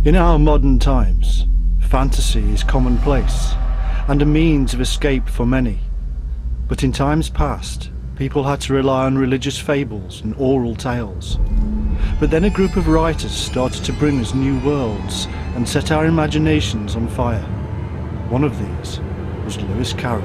In our modern times, fantasy is commonplace and a means of escape for many. But in times past, people had to rely on religious fables and oral tales. But then a group of writers started to bring us new worlds and set our imaginations on fire. One of these was Lewis Carroll.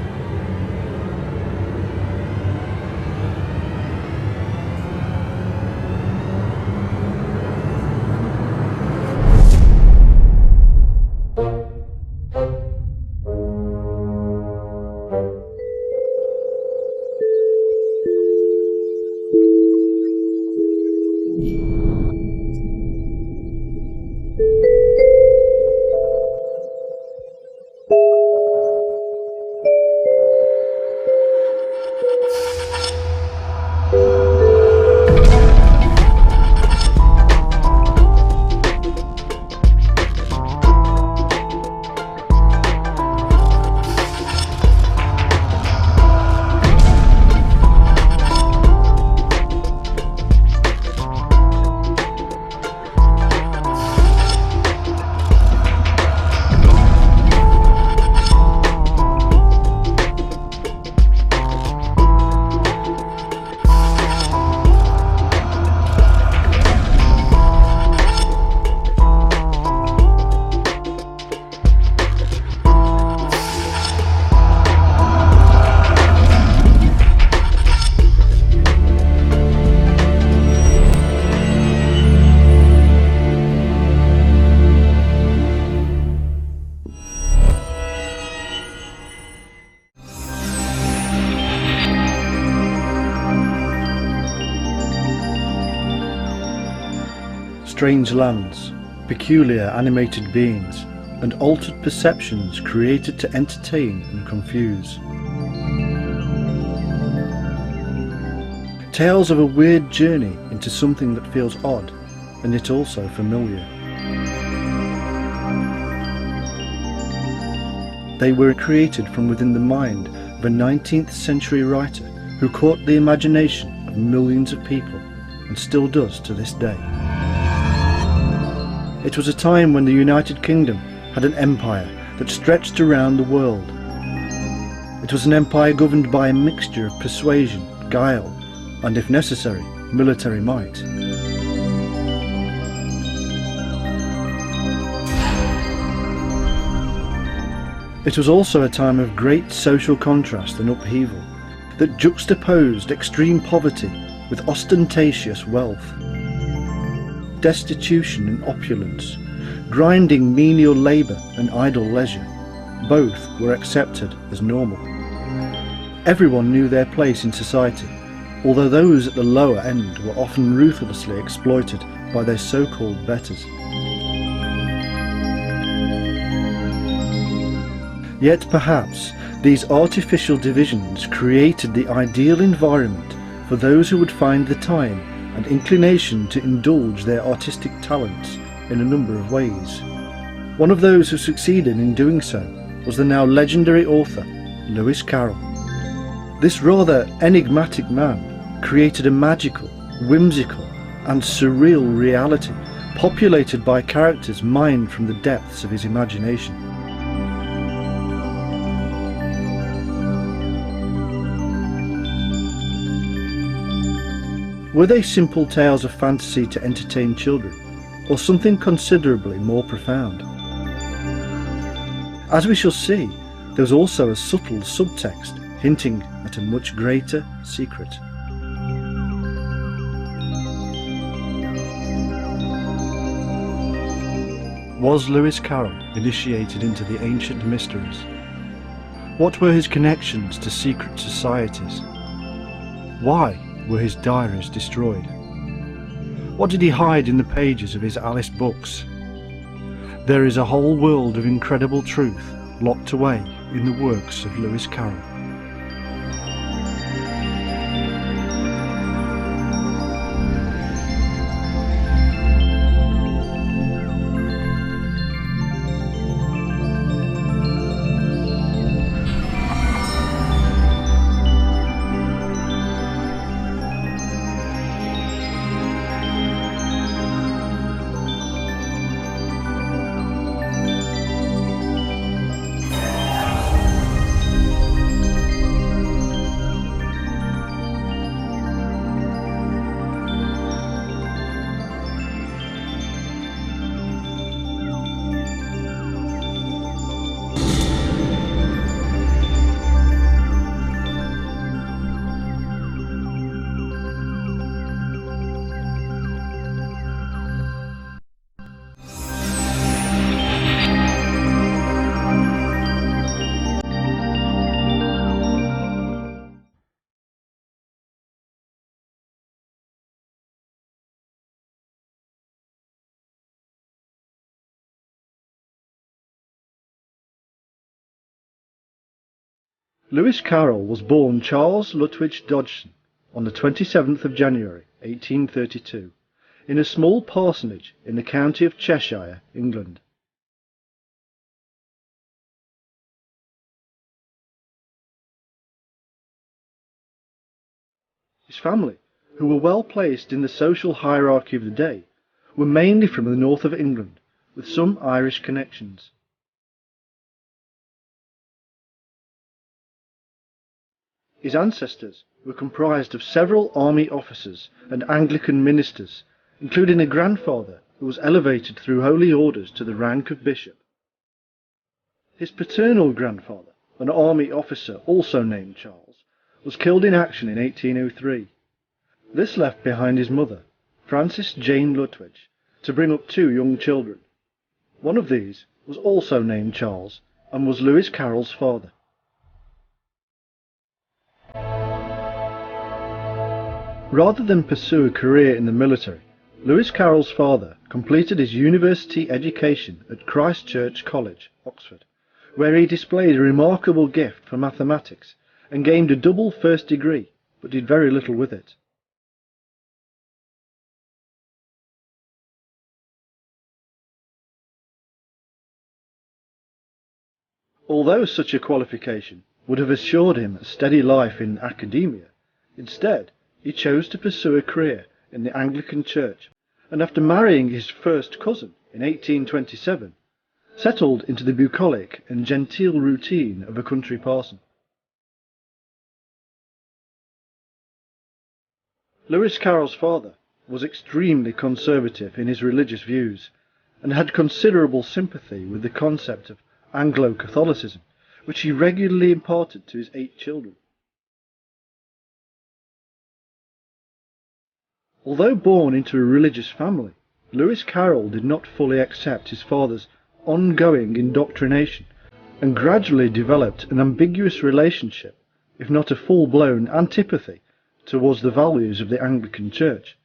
Strange lands, peculiar animated beings, and altered perceptions created to entertain and confuse. Tales of a weird journey into something that feels odd, and yet also familiar. They were created from within the mind of a 19th century writer who caught the imagination of millions of people, and still does to this day. It was a time when the United Kingdom had an empire that stretched around the world. It was an empire governed by a mixture of persuasion, guile, and if necessary, military might. It was also a time of great social contrast and upheaval that juxtaposed extreme poverty with ostentatious wealth. Destitution and opulence, grinding menial labour and idle leisure, both were accepted as normal. Everyone knew their place in society, although those at the lower end were often ruthlessly exploited by their so-called betters. Yet perhaps these artificial divisions created the ideal environment for those who would find the time and inclination to indulge their artistic talents in a number of ways. One of those who succeeded in doing so was the now legendary author, Lewis Carroll. This rather enigmatic man created a magical, whimsical, and surreal reality populated by characters mined from the depths of his imagination. Were they simple tales of fantasy to entertain children, or something considerably more profound? As we shall see, there was also a subtle subtext hinting at a much greater secret. Was Lewis Carroll initiated into the ancient mysteries? What were his connections to secret societies? Why were his diaries destroyed? What did he hide in the pages of his Alice books? There is a whole world of incredible truth locked away in the works of Lewis Carroll. Lewis Carroll was born Charles Lutwidge Dodgson on the 27th of January 1832 in a small parsonage in the county of Cheshire, England. His family, who were well placed in the social hierarchy of the day, were mainly from the north of England, with some Irish connections. His ancestors were comprised of several army officers and Anglican ministers, including a grandfather who was elevated through holy orders to the rank of bishop. His paternal grandfather, an army officer also named Charles, was killed in action in 1803. This left behind his mother, Frances Jane Lutwidge, to bring up two young children. One of these was also named Charles and was Lewis Carroll's father. Rather than pursue a career in the military, Lewis Carroll's father completed his university education at Christ Church College, Oxford, where he displayed a remarkable gift for mathematics and gained a double first degree, but did very little with it. Although such a qualification would have assured him a steady life in academia, instead he chose to pursue a career in the Anglican Church, and after marrying his first cousin in 1827, settled into the bucolic and genteel routine of a country parson. Lewis Carroll's father was extremely conservative in his religious views, and had considerable sympathy with the concept of Anglo-Catholicism, which he regularly imparted to his 8 children. Although born into a religious family, Lewis Carroll did not fully accept his father's ongoing indoctrination and gradually developed an ambiguous relationship, if not a full-blown antipathy, towards the values of the Anglican Church,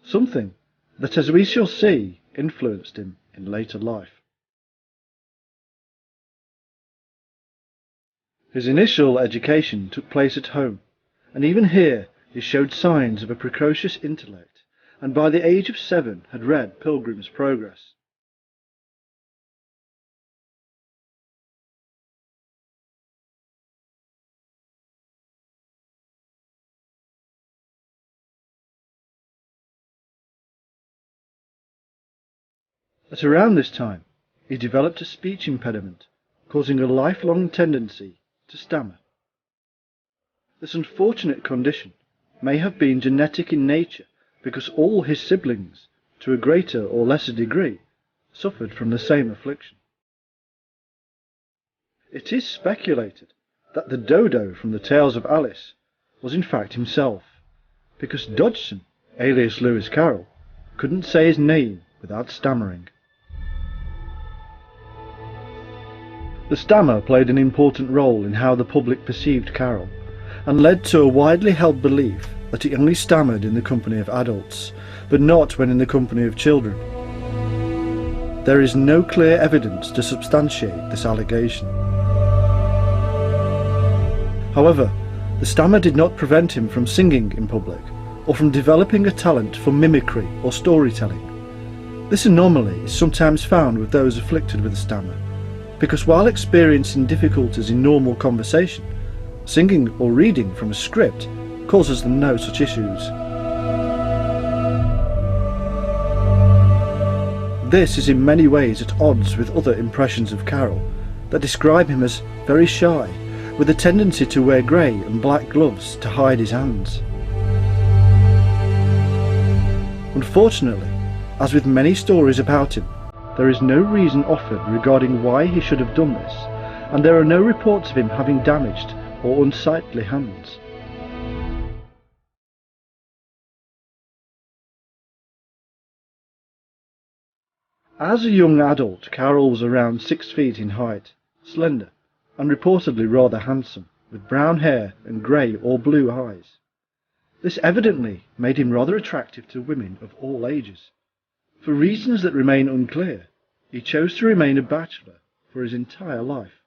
something that, as we shall see, influenced him in later life. His initial education took place at home, and even here he showed signs of a precocious intellect, and by the age of 7 had read Pilgrim's Progress. At around this time, he developed a speech impediment, causing a lifelong tendency to stammer. This unfortunate condition may have been genetic in nature, because all his siblings, to a greater or lesser degree, suffered from the same affliction. It is speculated that the Dodo from the Tales of Alice was in fact himself, because Dodgson, alias Lewis Carroll, couldn't say his name without stammering. The stammer played an important role in how the public perceived Carroll, and led to a widely held belief that he only stammered in the company of adults, but not when in the company of children. There is no clear evidence to substantiate this allegation. However, the stammer did not prevent him from singing in public, or from developing a talent for mimicry or storytelling. This anomaly is sometimes found with those afflicted with a stammer, because while experiencing difficulties in normal conversation, singing or reading from a script causes them no such issues. This is in many ways at odds with other impressions of Carroll that describe him as very shy, with a tendency to wear grey and black gloves to hide his hands. Unfortunately, as with many stories about him, there is no reason offered regarding why he should have done this, and there are no reports of him having damaged or unsightly hands. As a young adult, Carroll was around 6 feet in height, slender, and reportedly rather handsome, with brown hair and grey or blue eyes. This evidently made him rather attractive to women of all ages. For reasons that remain unclear, he chose to remain a bachelor for his entire life.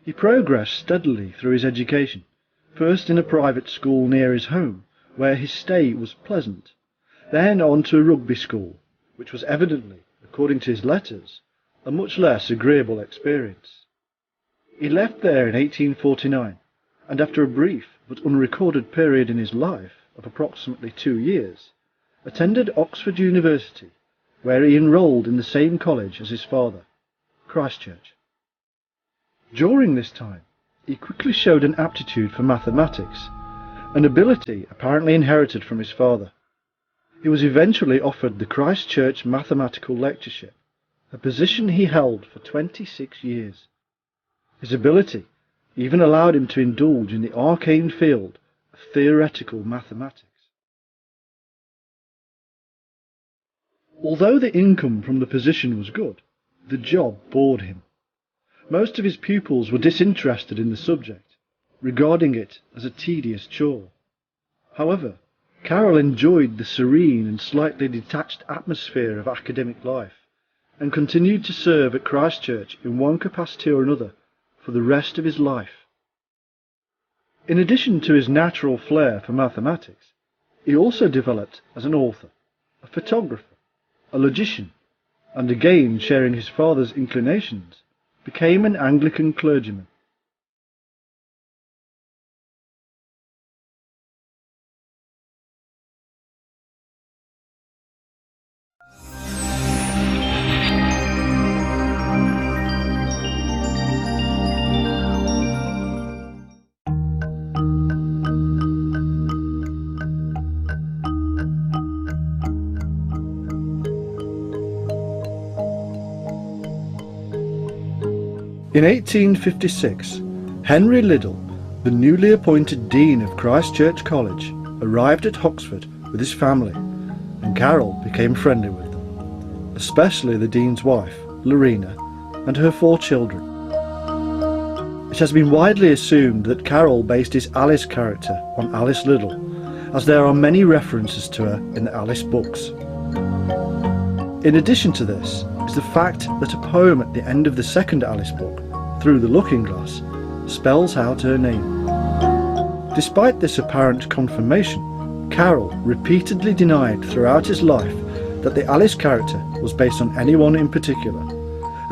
He progressed steadily through his education, first in a private school near his home, where his stay was pleasant, then on to a rugby school, which was evidently, according to his letters, a much less agreeable experience. He left there in 1849, and after a brief but unrecorded period in his life of approximately 2 years, attended Oxford University, where he enrolled in the same college as his father, Christ Church. During this time, he quickly showed an aptitude for mathematics, an ability apparently inherited from his father. He was eventually offered the Christ Church Mathematical Lectureship, a position he held for 26 years. His ability even allowed him to indulge in the arcane field of theoretical mathematics. Although the income from the position was good, the job bored him. Most of his pupils were disinterested in the subject, regarding it as a tedious chore. However, Carroll enjoyed the serene and slightly detached atmosphere of academic life, and continued to serve at Christ Church in one capacity or another for the rest of his life. In addition to his natural flair for mathematics, he also developed as an author, a photographer, a logician, and again sharing his father's inclinations, became an Anglican clergyman. In 1856, Henry Liddell, the newly appointed Dean of Christ Church College, arrived at Oxford with his family, and Carroll became friendly with them, especially the Dean's wife, Lorena, and her 4 children. It has been widely assumed that Carroll based his Alice character on Alice Liddell, as there are many references to her in the Alice books. In addition to this is the fact that a poem at the end of the second Alice book, Through the Looking Glass, spells out her name. Despite this apparent confirmation, Carroll repeatedly denied throughout his life that the Alice character was based on anyone in particular,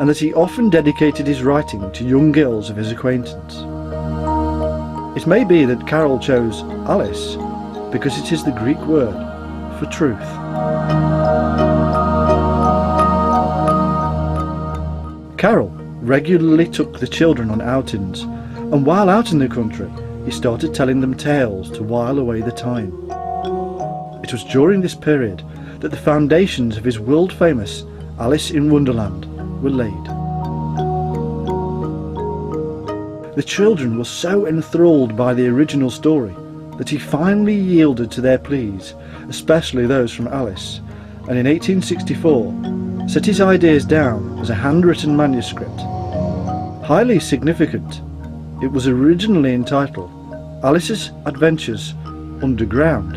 and that he often dedicated his writing to young girls of his acquaintance. It may be that Carroll chose Alice because it is the Greek word for truth. Carroll regularly took the children on outings, and while out in the country, he started telling them tales to while away the time. It was during this period that the foundations of his world-famous Alice in Wonderland were laid. The children were so enthralled by the original story that he finally yielded to their pleas, especially those from Alice, and in 1864 set his ideas down as a handwritten manuscript. Highly significant, it was originally entitled Alice's Adventures Underground.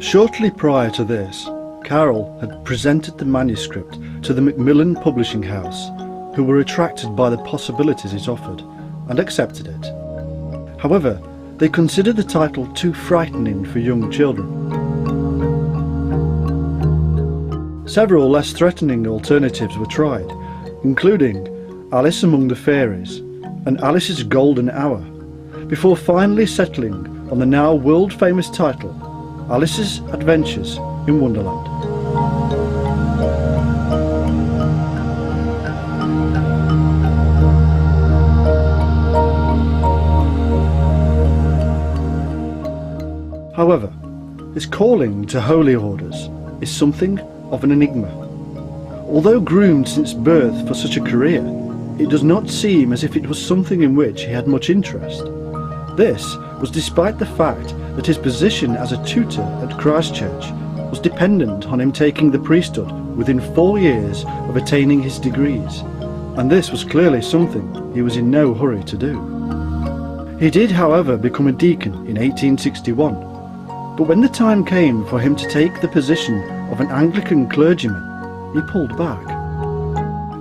Shortly prior to this, Carroll had presented the manuscript to the Macmillan Publishing House, who were attracted by the possibilities it offered, and accepted it. However, they considered the title too frightening for young children. Several less threatening alternatives were tried, including Alice Among the Fairies and Alice's Golden Hour, before finally settling on the now world-famous title, Alice's Adventures in Wonderland. However, his calling to holy orders is something of an enigma. Although groomed since birth for such a career, it does not seem as if it was something in which he had much interest. This was despite the fact that his position as a tutor at Christ Church was dependent on him taking the priesthood within 4 years of attaining his degrees, and this was clearly something he was in no hurry to do. He did, however, become a deacon in 1861, but when the time came for him to take the position of an Anglican clergyman, he pulled back.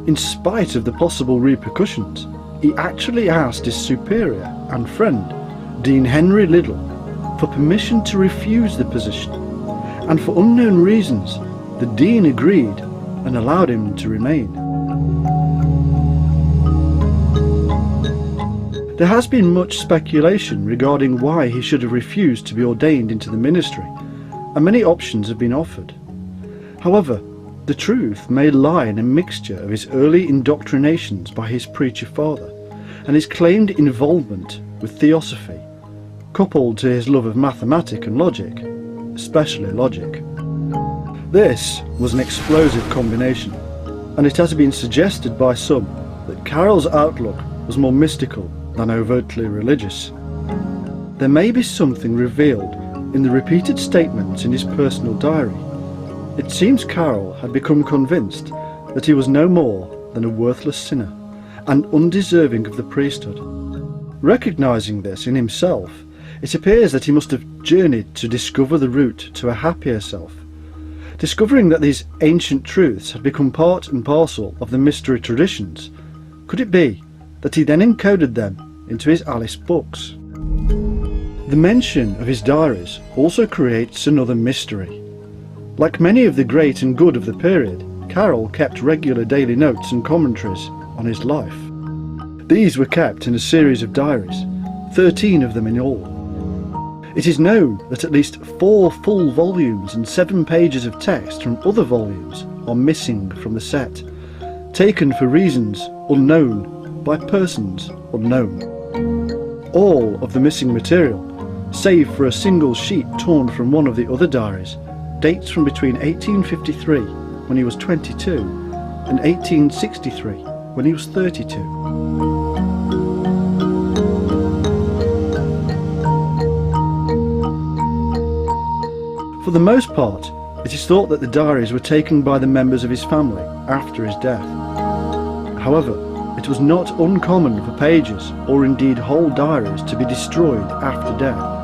In spite of the possible repercussions, he actually asked his superior and friend, Dean Henry Liddell, for permission to refuse the position, and for unknown reasons, the Dean agreed and allowed him to remain. There has been much speculation regarding why he should have refused to be ordained into the ministry, and many options have been offered. However, the truth may lie in a mixture of his early indoctrinations by his preacher father and his claimed involvement with theosophy, coupled to his love of mathematics and logic, especially logic. This was an explosive combination, and it has been suggested by some that Carroll's outlook was more mystical than overtly religious. There may be something revealed in the repeated statements in his personal diary. It seems Carroll had become convinced that he was no more than a worthless sinner and undeserving of the priesthood. Recognising this in himself, it appears that he must have journeyed to discover the route to a happier self. Discovering that these ancient truths had become part and parcel of the mystery traditions, could it be that he then encoded them into his Alice books? The mention of his diaries also creates another mystery. Like many of the great and good of the period, Carroll kept regular daily notes and commentaries on his life. These were kept in a series of diaries, 13 of them in all. It is known that at least 4 full volumes and 7 pages of text from other volumes are missing from the set, taken for reasons unknown by persons unknown. All of the missing material, save for a single sheet torn from one of the other diaries, dates from between 1853, when he was 22, and 1863, when he was 32. For the most part, it is thought that the diaries were taken by the members of his family after his death. However, it was not uncommon for pages, or indeed whole diaries, to be destroyed after death.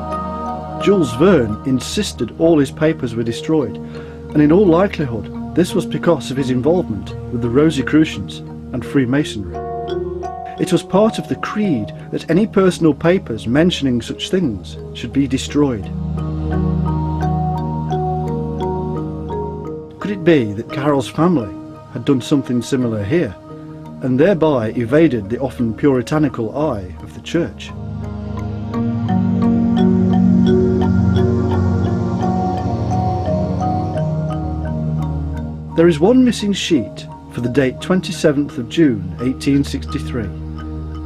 Jules Verne insisted all his papers were destroyed, and in all likelihood this was because of his involvement with the Rosicrucians and Freemasonry. It was part of the creed that any personal papers mentioning such things should be destroyed. Could it be that Carroll's family had done something similar here, and thereby evaded the often puritanical eye of the Church? There is one missing sheet for the date 27th of June 1863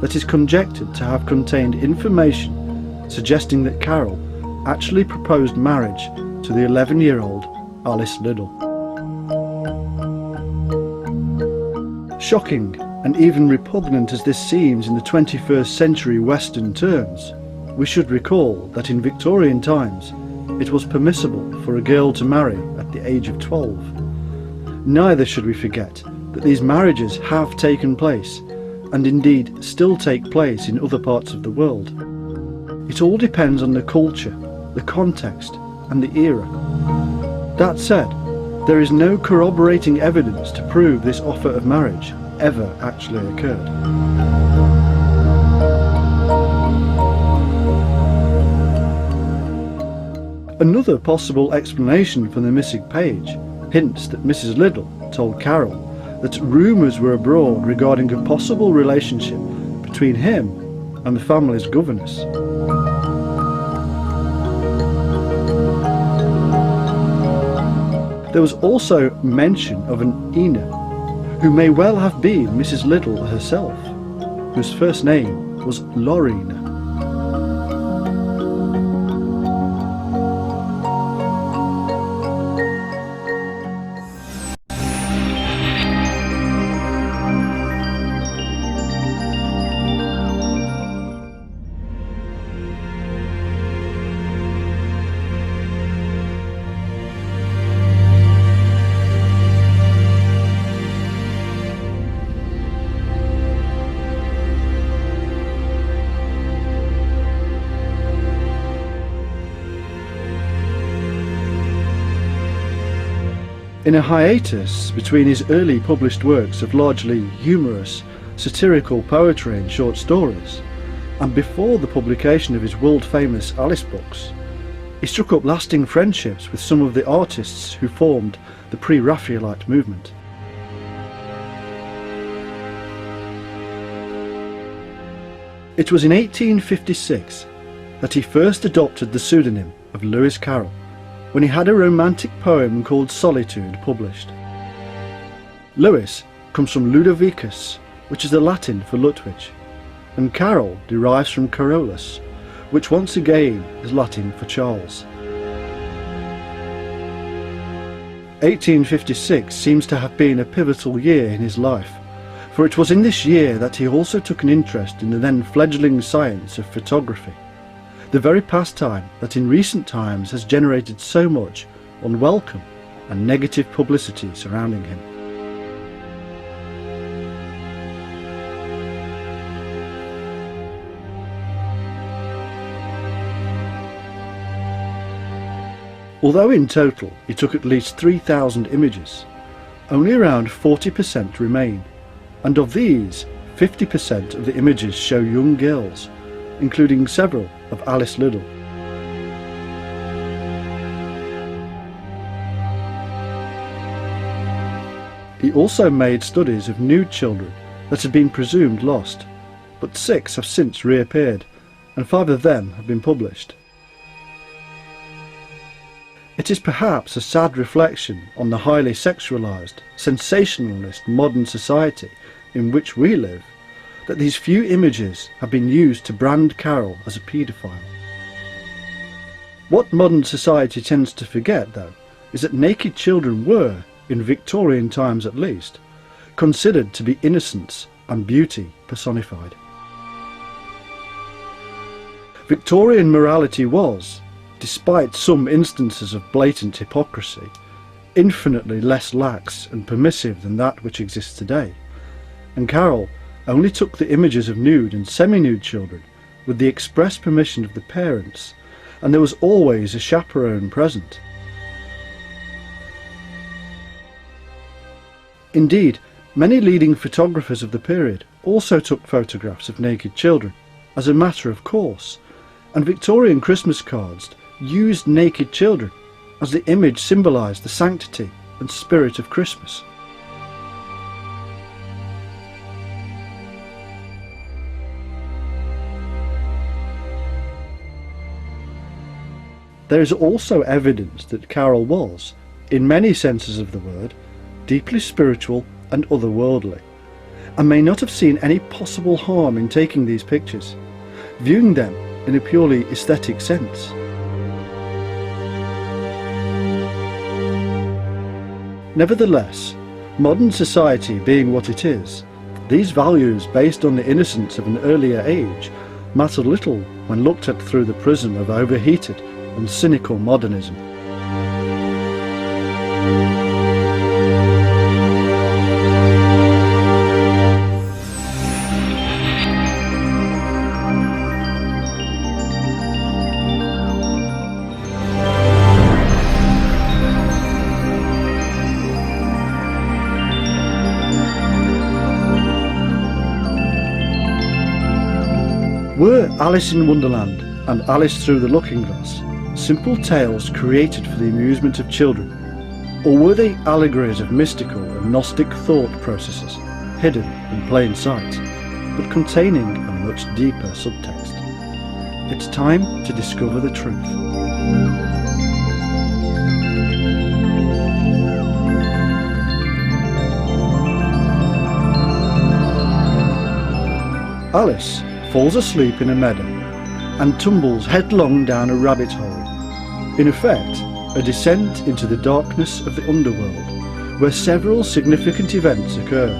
that is conjectured to have contained information suggesting that Carroll actually proposed marriage to the 11-year-old Alice Liddell. Shocking and even repugnant as this seems in the 21st century Western terms, we should recall that in Victorian times it was permissible for a girl to marry at the age of 12. Neither should we forget that these marriages have taken place, and indeed still take place in other parts of the world. It all depends on the culture, the context, and the era. That said, there is no corroborating evidence to prove this offer of marriage ever actually occurred. Another possible explanation for the missing page hints that Mrs. Liddell told Carroll that rumours were abroad regarding a possible relationship between him and the family's governess. There was also mention of an Ina, who may well have been Mrs. Liddell herself, whose first name was Lorena. In a hiatus between his early published works of largely humorous, satirical poetry and short stories, and before the publication of his world-famous Alice books, he struck up lasting friendships with some of the artists who formed the pre-Raphaelite movement. It was in 1856 that he first adopted the pseudonym of Lewis Carroll, when he had a romantic poem called Solitude published. Lewis comes from Ludovicus, which is the Latin for Ludwig, and Carroll derives from Carolus, which once again is Latin for Charles. 1856 seems to have been a pivotal year in his life, for it was in this year that he also took an interest in the then fledgling science of photography, the very pastime that in recent times has generated so much unwelcome and negative publicity surrounding him. Although in total he took at least 3,000 images, only around 40% remain, and of these, 50% of the images show young girls, including several of Alice Liddell. He also made studies of nude children that had been presumed lost, but 6 have since reappeared, and 5 of them have been published. It is perhaps a sad reflection on the highly sexualised, sensationalist modern society in which we live that these few images have been used to brand Carroll as a paedophile. What modern society tends to forget, though, is that naked children were, in Victorian times at least, considered to be innocence and beauty personified. Victorian morality was, despite some instances of blatant hypocrisy, infinitely less lax and permissive than that which exists today, and Carroll only took the images of nude and semi-nude children with the express permission of the parents, and there was always a chaperone present. Indeed, many leading photographers of the period also took photographs of naked children, as a matter of course, and Victorian Christmas cards used naked children as the image symbolised the sanctity and spirit of Christmas. There is also evidence that Carroll was, in many senses of the word, deeply spiritual and otherworldly, and may not have seen any possible harm in taking these pictures, viewing them in a purely aesthetic sense. Nevertheless, modern society being what it is, these values based on the innocence of an earlier age matter little when looked at through the prism of overheated and cynical modernism. Were Alice in Wonderland and Alice Through the Looking Glass simple tales created for the amusement of children, or were they allegories of mystical and Gnostic thought processes, hidden in plain sight, but containing a much deeper subtext? It's time to discover the truth. Alice falls asleep in a meadow and tumbles headlong down a rabbit hole, in effect a descent into the darkness of the underworld, where several significant events occur.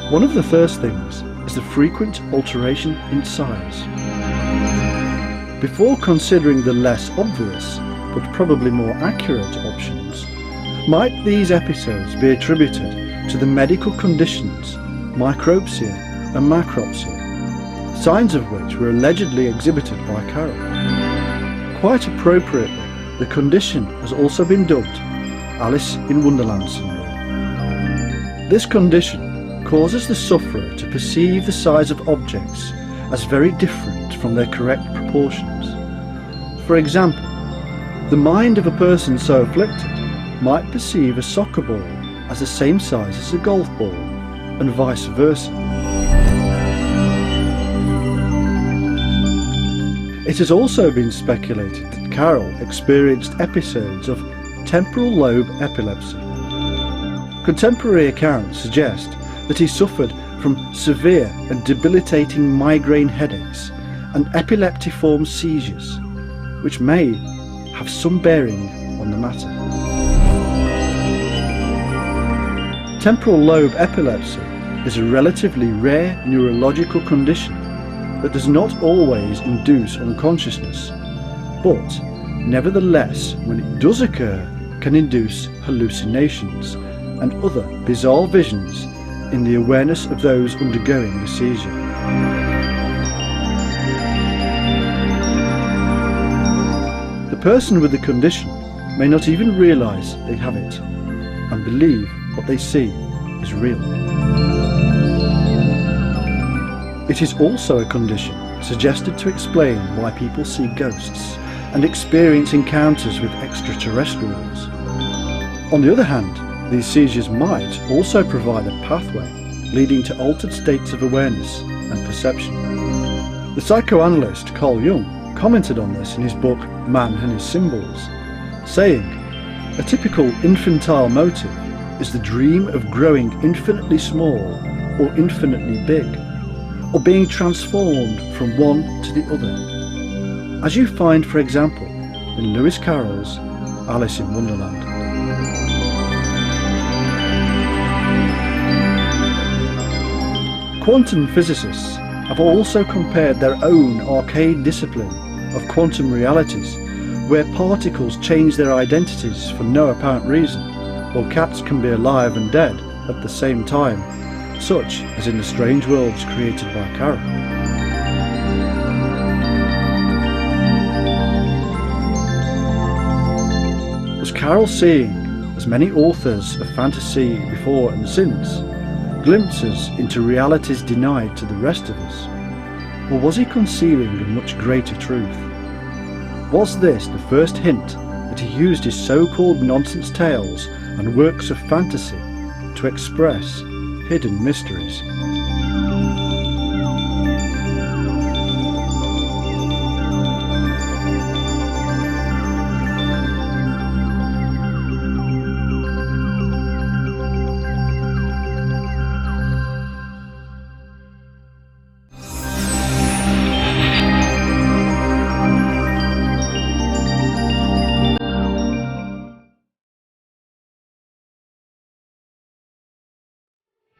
One of the first things is the frequent alteration in size. before considering the less obvious, but probably more accurate options, might these episodes be attributed to the medical conditions micropsia and macropsia, signs of which were allegedly exhibited by Carroll? Quite appropriately, the condition has also been dubbed Alice in Wonderland syndrome. This condition causes the sufferer to perceive the size of objects as very different from their correct proportions. For example, the mind of a person so afflicted might perceive a soccer ball as the same size as a golf ball, and vice versa. It has also been speculated that Carroll experienced episodes of temporal lobe epilepsy. Contemporary accounts suggest that he suffered from severe and debilitating migraine headaches and epileptiform seizures, which may have some bearing on the matter. Temporal lobe epilepsy is a relatively rare neurological condition that does not always induce unconsciousness, but nevertheless, when it does occur, can induce hallucinations and other bizarre visions in the awareness of those undergoing the seizure. The person with the condition may not even realise they have it and believe what they see is real. It is also a condition suggested to explain why people see ghosts and experience encounters with extraterrestrials. On the other hand, these seizures might also provide a pathway leading to altered states of awareness and perception. The psychoanalyst Carl Jung commented on this in his book Man and His Symbols, saying, "A typical infantile motive is the dream of growing infinitely small or infinitely big, or being transformed from one to the other, as you find, for example, in Lewis Carroll's Alice in Wonderland." Quantum physicists have also compared their own arcane discipline of quantum realities, where particles change their identities for no apparent reason, while cats can be alive and dead at the same time, such as in the strange worlds created by Carroll. Was Carroll seeing, as many authors of fantasy before and since, glimpses into realities denied to the rest of us? Or was he concealing a much greater truth? Was this the first hint that he used his so-called nonsense tales and works of fantasy to express hidden mysteries?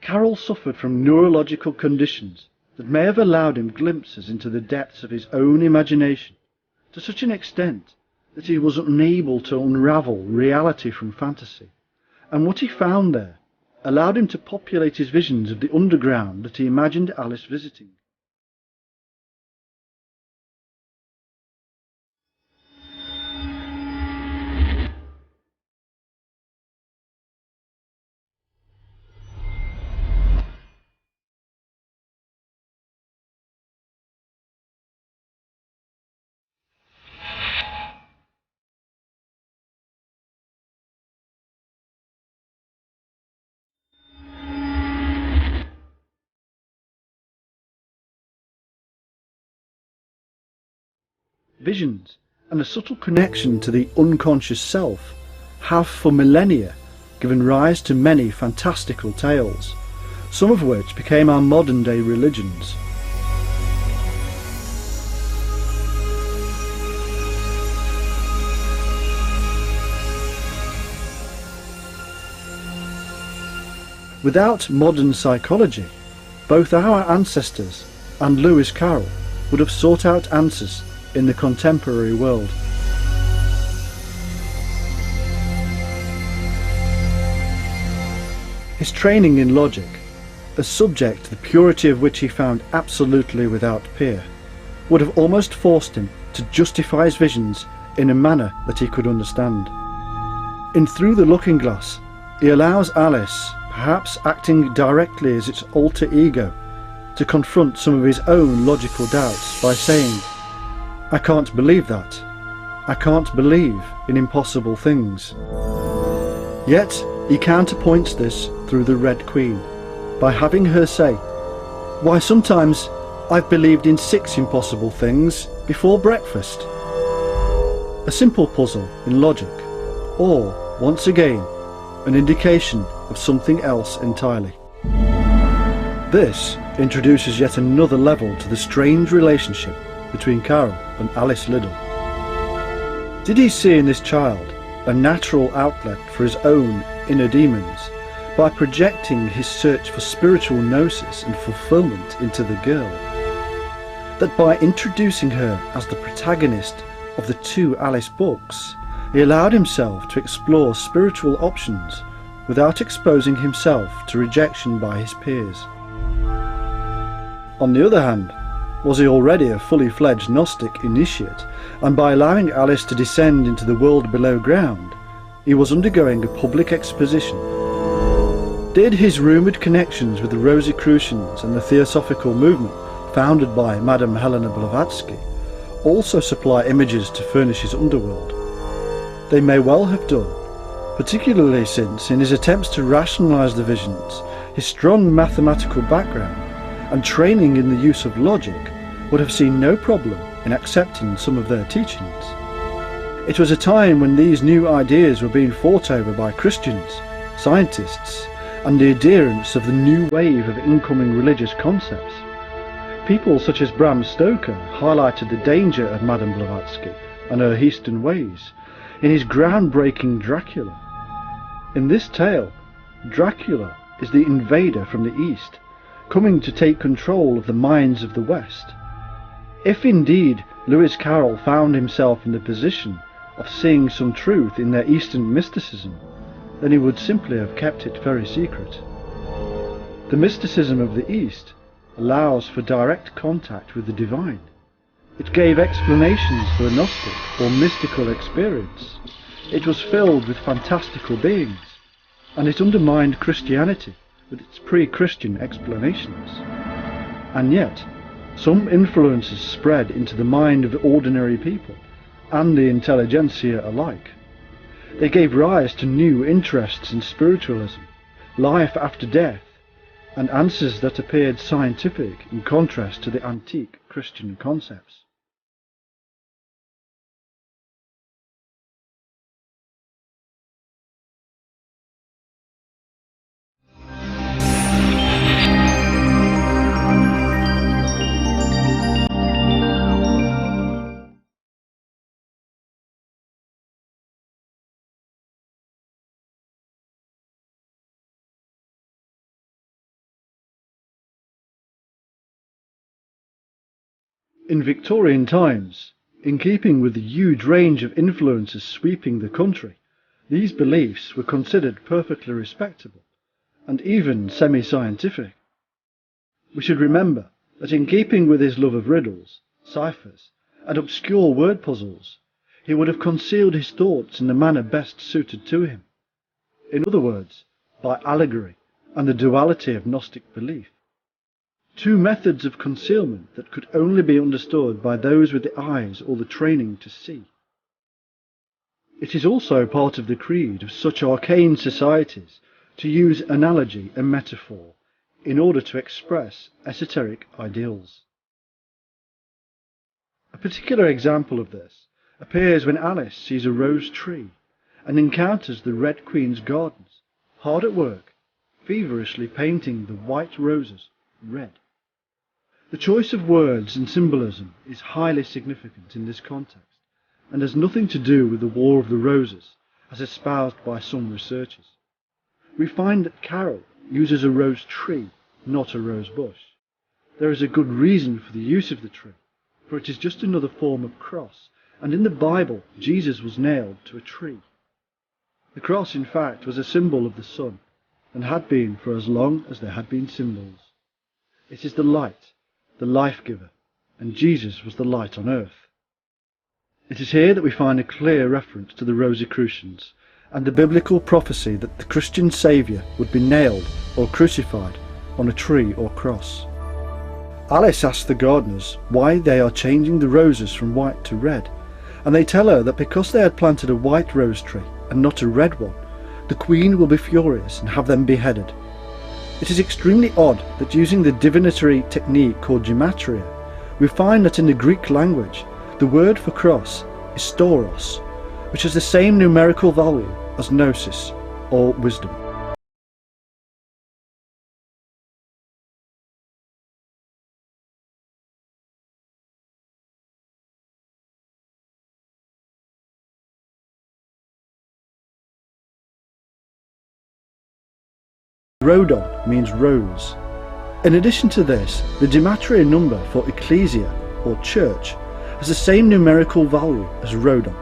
Carroll suffered from neurological conditions that may have allowed him glimpses into the depths of his own imagination, to such an extent that he was unable to unravel reality from fantasy, and what he found there allowed him to populate his visions of the underground that he imagined Alice visiting. Visions and a subtle connection to the unconscious self have for millennia given rise to many fantastical tales, some of which became our modern day religions. Without modern psychology, both our ancestors and Lewis Carroll would have sought out answers in the contemporary world. His training in logic, a subject the purity of which he found absolutely without peer, would have almost forced him to justify his visions in a manner that he could understand. In Through the Looking Glass, he allows Alice, perhaps acting directly as its alter ego, to confront some of his own logical doubts by saying, "I can't believe that. I can't believe in impossible things." Yet he counterpoints this through the Red Queen, by having her say, "Why, sometimes I've believed in 6 impossible things before breakfast." A simple puzzle in logic, or, once again, an indication of something else entirely. This introduces yet another level to the strange relationship between Carroll and Alice Liddell. Did he see in this child a natural outlet for his own inner demons by projecting his search for spiritual gnosis and fulfillment into the girl? That by introducing her as the protagonist of the 2 Alice books, he allowed himself to explore spiritual options without exposing himself to rejection by his peers? On the other hand, was he already a fully fledged Gnostic initiate, and by allowing Alice to descend into the world below ground, he was undergoing a public exposition? Did his rumoured connections with the Rosicrucians and the Theosophical movement founded by Madame Helena Blavatsky also supply images to furnish his underworld? They may well have done, particularly since in his attempts to rationalise the visions, his strong mathematical background and training in the use of logic would have seen no problem in accepting some of their teachings. It was a time when these new ideas were being fought over by Christians, scientists, and the adherents of the new wave of incoming religious concepts. People such as Bram Stoker highlighted the danger of Madame Blavatsky and her Eastern ways in his groundbreaking Dracula. In this tale, Dracula is the invader from the East, coming to take control of the minds of the West. If indeed Lewis Carroll found himself in the position of seeing some truth in their Eastern mysticism, then he would simply have kept it very secret. The mysticism of the East allows for direct contact with the divine. It gave explanations for a Gnostic or mystical experience. It was filled with fantastical beings, and it undermined Christianity with its pre-Christian explanations. And yet, some influences spread into the mind of the ordinary people and the intelligentsia alike. They gave rise to new interests in spiritualism, life after death, and answers that appeared scientific in contrast to the antique Christian concepts. In Victorian times, in keeping with the huge range of influences sweeping the country, these beliefs were considered perfectly respectable, and even semi-scientific. We should remember that in keeping with his love of riddles, ciphers, and obscure word puzzles, he would have concealed his thoughts in the manner best suited to him. In other words, by allegory and the duality of Gnostic belief. 2 methods of concealment that could only be understood by those with the eyes or the training to see. It is also part of the creed of such arcane societies to use analogy and metaphor in order to express esoteric ideals. A particular example of this appears when Alice sees a rose tree and encounters the Red Queen's gardens, hard at work, feverishly painting the white roses red. The choice of words and symbolism is highly significant in this context, and has nothing to do with the War of the Roses, as espoused by some researchers. We find that Carroll uses a rose tree, not a rose bush. There is a good reason for the use of the tree, for it is just another form of cross, and in the Bible Jesus was nailed to a tree. The cross, in fact, was a symbol of the sun, and had been for as long as there had been symbols. It is the light, the life-giver, and Jesus was the light on earth. It is here that we find a clear reference to the Rosicrucians, and the biblical prophecy that the Christian Saviour would be nailed or crucified on a tree or cross. Alice asks the gardeners why they are changing the roses from white to red, and they tell her that because they had planted a white rose tree and not a red one, the Queen will be furious and have them beheaded. It is extremely odd that using the divinatory technique called gematria, we find that in the Greek language, the word for cross is stauros, which has the same numerical value as gnosis, or wisdom. Rhodon means rose. In addition to this, the gematria number for ecclesia, or church, has the same numerical value as Rhodon.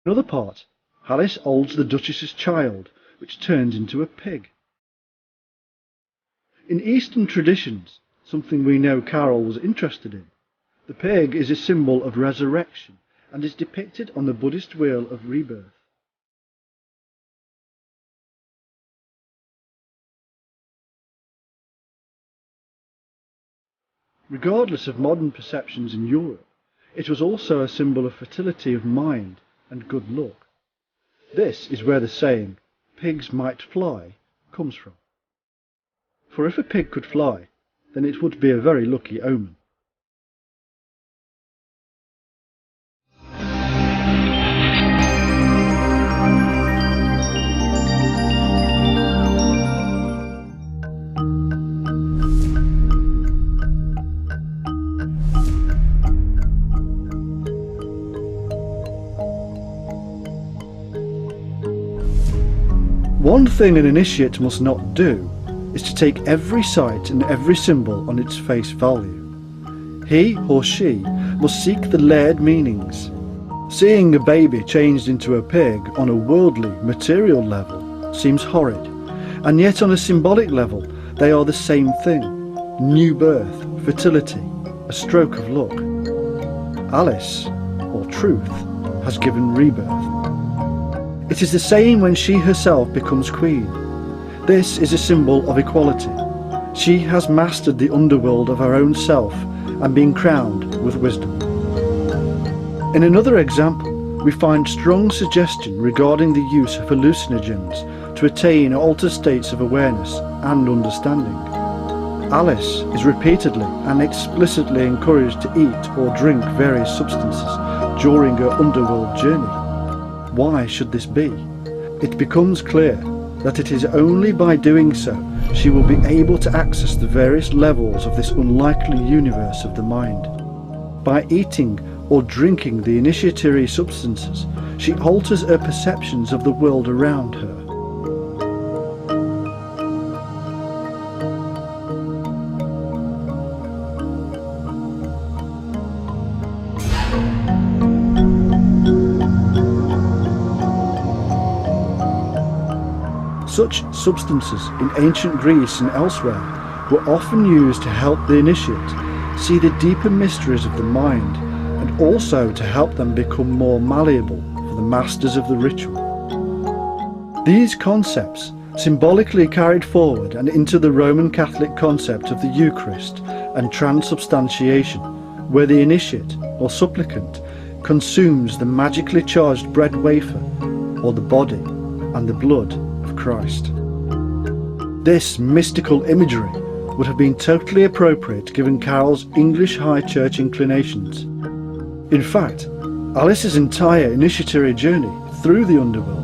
Another part, Alice holds the Duchess's child, which turns into a pig. In Eastern traditions, something we know Carol was interested in, the pig is a symbol of resurrection and is depicted on the Buddhist wheel of rebirth. Regardless of modern perceptions in Europe, it was also a symbol of fertility of mind and good luck. This is where the saying, "pigs might fly," comes from. For if a pig could fly, then it would be a very lucky omen. One thing an initiate must not do is to take every sight and every symbol on its face value. He or she must seek the layered meanings. Seeing a baby changed into a pig on a worldly, material level seems horrid, and yet on a symbolic level they are the same thing: new birth, fertility, a stroke of luck. Alice, or Truth, has given rebirth. It is the same when she herself becomes queen. This is a symbol of equality. She has mastered the underworld of her own self and been crowned with wisdom. In another example, we find strong suggestion regarding the use of hallucinogens to attain altered states of awareness and understanding. Alice is repeatedly and explicitly encouraged to eat or drink various substances during her underworld journey. Why should this be? It becomes clear that it is only by doing so she will be able to access the various levels of this unlikely universe of the mind. By eating or drinking the initiatory substances, she alters her perceptions of the world around her. Such substances in ancient Greece and elsewhere were often used to help the initiate see the deeper mysteries of the mind, and also to help them become more malleable for the masters of the ritual. These concepts symbolically carried forward and into the Roman Catholic concept of the Eucharist and transubstantiation, where the initiate or supplicant consumes the magically charged bread wafer or the body and the blood of Christ. This mystical imagery would have been totally appropriate given Carol's English High Church inclinations. In fact, Alice's entire initiatory journey through the underworld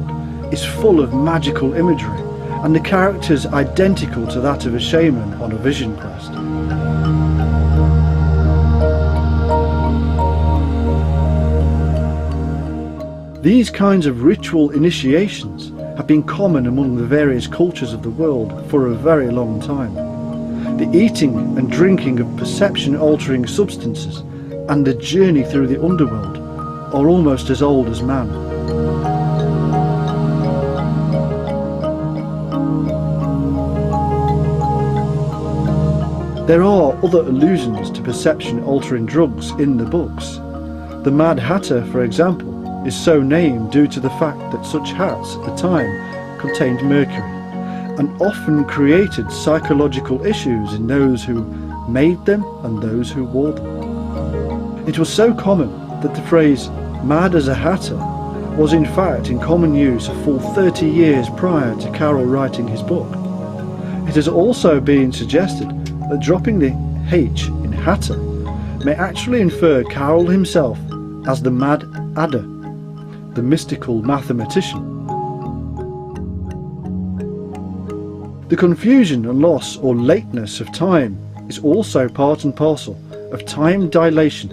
is full of magical imagery, and the characters identical to that of a shaman on a vision quest. These kinds of ritual initiations have been common among the various cultures of the world for a very long time. The eating and drinking of perception-altering substances and the journey through the underworld are almost as old as man. There are other allusions to perception-altering drugs in the books. The Mad Hatter, for example, is so named due to the fact that such hats at the time contained mercury, and often created psychological issues in those who made them and those who wore them. It was so common that the phrase "mad as a hatter" was in fact in common use a full 30 years prior to Carol writing his book. It has also been suggested that dropping the H in Hatter may actually infer Carol himself as the Mad Adder, the mystical mathematician. The confusion and loss or lateness of time is also part and parcel of time dilation.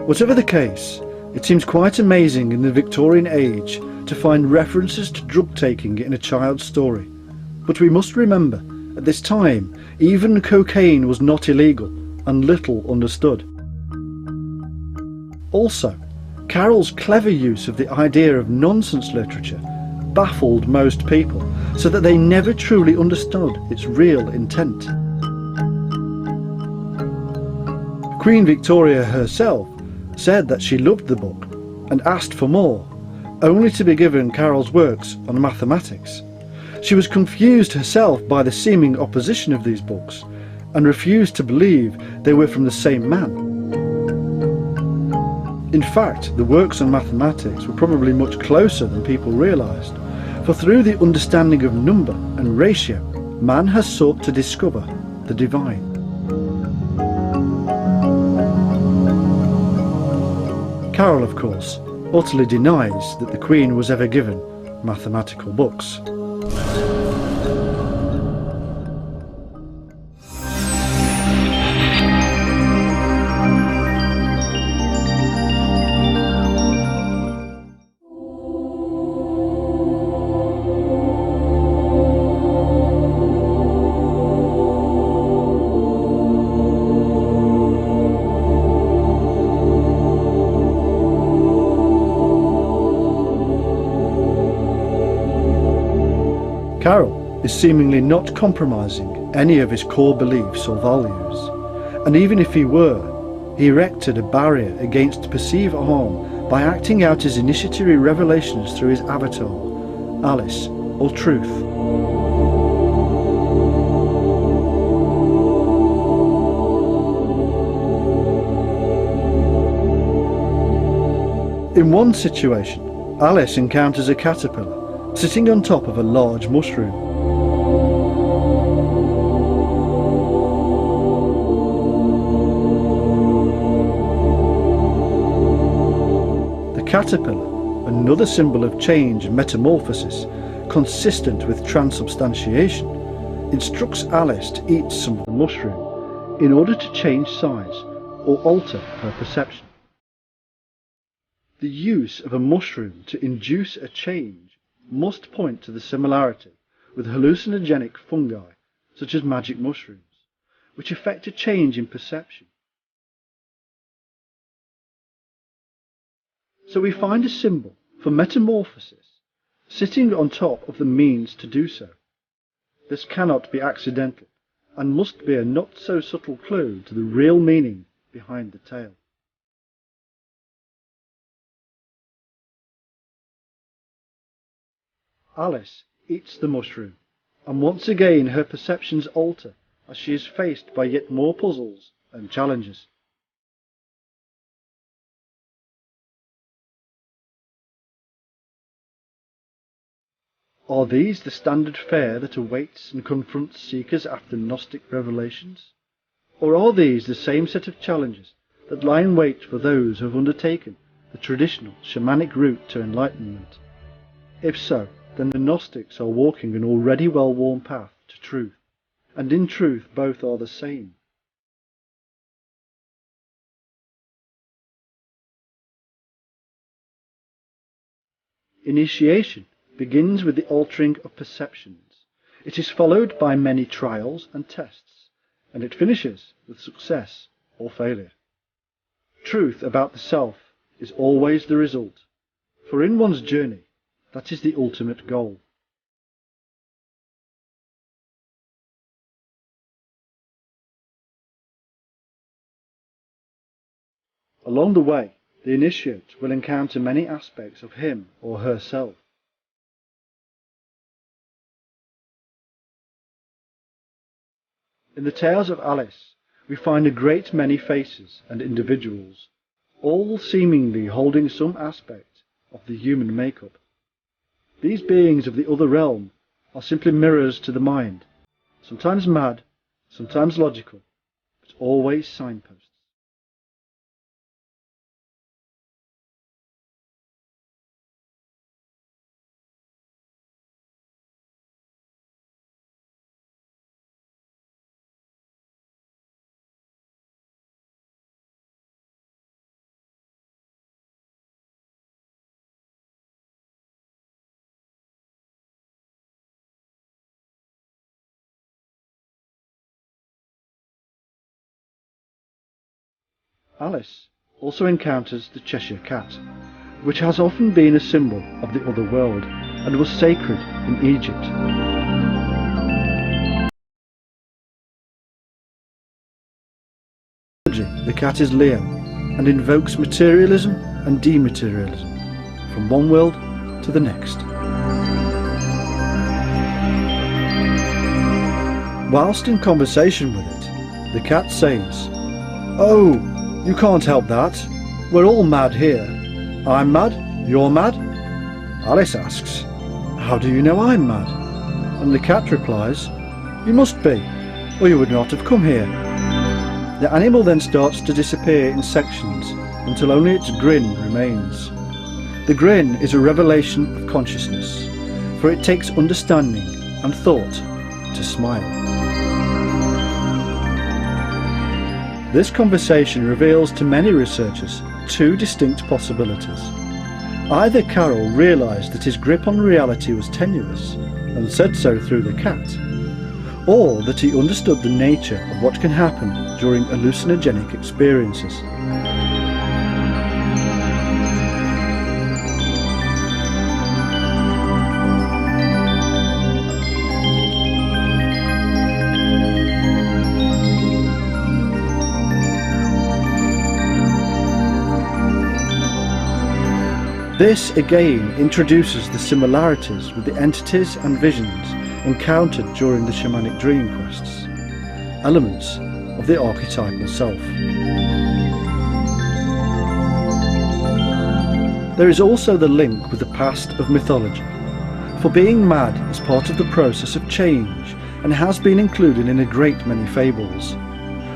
Whatever the case, it seems quite amazing in the Victorian age to find references to drug taking in a child's story. But we must remember, at this time, even cocaine was not illegal and little understood. Also, Carol's clever use of the idea of nonsense literature baffled most people, so that they never truly understood its real intent. Queen Victoria herself said that she loved the book and asked for more, only to be given Carol's works on mathematics. She was confused herself by the seeming opposition of these books and refused to believe they were from the same man. In fact, the works on mathematics were probably much closer than people realised, for through the understanding of number and ratio, man has sought to discover the divine. Carol, of course, utterly denies that the Queen was ever given mathematical books. Carol is seemingly not compromising any of his core beliefs or values, and even if he were, he erected a barrier against perceived harm by acting out his initiatory revelations through his avatar, Alice, or Truth. In one situation, Alice encounters a caterpillar sitting on top of a large mushroom. The caterpillar, another symbol of change and metamorphosis, consistent with transubstantiation, instructs Alice to eat some of the mushroom in order to change size or alter her perception. The use of a mushroom to induce a change must point to the similarity with hallucinogenic fungi such as magic mushrooms, which affect a change in perception. So we find a symbol for metamorphosis sitting on top of the means to do so. This cannot be accidental, and must be a not so subtle clue to the real meaning behind the tale. Alice eats the mushroom, and once again her perceptions alter as she is faced by yet more puzzles and challenges. Are these the standard fare that awaits and confronts seekers after Gnostic revelations? Or are these the same set of challenges that lie in wait for those who have undertaken the traditional shamanic route to enlightenment? If so, then the Gnostics are walking an already well-worn path to truth, and in truth both are the same. Initiation begins with the altering of perceptions. It is followed by many trials and tests, and it finishes with success or failure. Truth about the self is always the result, for in one's journey, that is the ultimate goal. Along the way, the initiate will encounter many aspects of him or herself. In the tales of Alice, we find a great many faces and individuals, all seemingly holding some aspect of the human makeup. These beings of the other realm are simply mirrors to the mind, sometimes mad, sometimes logical, but always signposts. Alice also encounters the Cheshire Cat, which has often been a symbol of the other world and was sacred in Egypt. The cat is Leo and invokes materialism and dematerialism from one world to the next. Whilst in conversation with it, the cat says, "Oh, you can't help that. We're all mad here. I'm mad, you're mad." Alice asks, "How do you know I'm mad?" And the cat replies, "You must be, or you would not have come here." The animal then starts to disappear in sections until only its grin remains. The grin is a revelation of consciousness, for it takes understanding and thought to smile. This conversation reveals to many researchers two distinct possibilities. Either Carroll realised that his grip on reality was tenuous and said so through the cat, or that he understood the nature of what can happen during hallucinogenic experiences. This again introduces the similarities with the entities and visions encountered during the shamanic dream quests, elements of the archetypal self. There is also the link with the past of mythology, for being mad is part of the process of change and has been included in a great many fables.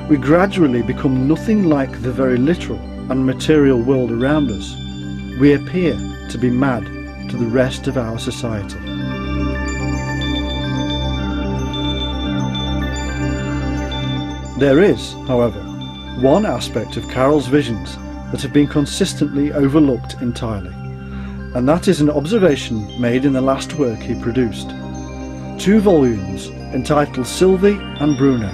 We gradually become nothing like the very literal and material world around us. We appear to be mad to the rest of our society. There is, however, one aspect of Carroll's visions that have been consistently overlooked entirely, and that is an observation made in the last work he produced, 2 volumes entitled Sylvie and Bruno.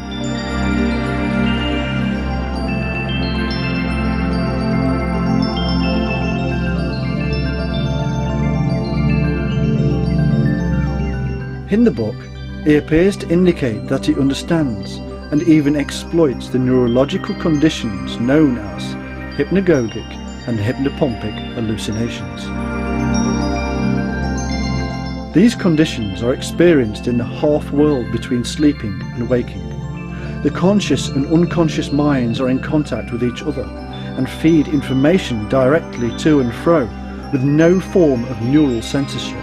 In the book, he appears to indicate that he understands and even exploits the neurological conditions known as hypnagogic and hypnopompic hallucinations. These conditions are experienced in the half-world between sleeping and waking. The conscious and unconscious minds are in contact with each other and feed information directly to and fro with no form of neural censorship.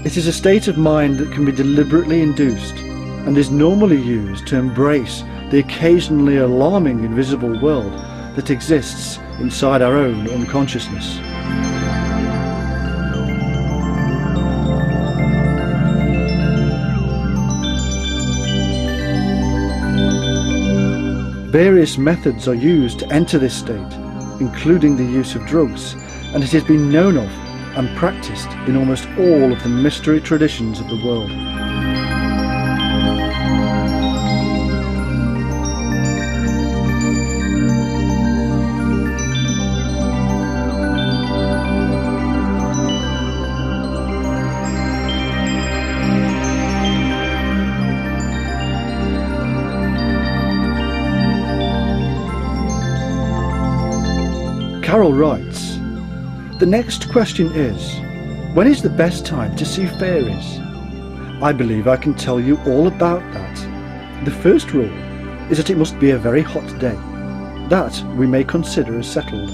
It is a state of mind that can be deliberately induced and is normally used to embrace the occasionally alarming invisible world that exists inside our own unconsciousness. Various methods are used to enter this state, including the use of drugs, and it has been known of and practiced in almost all of the mystery traditions of the world. Carol writes, "The next question is, when is the best time to see fairies? I believe I can tell you all about that. The first rule is that it must be a very hot day. That we may consider as settled.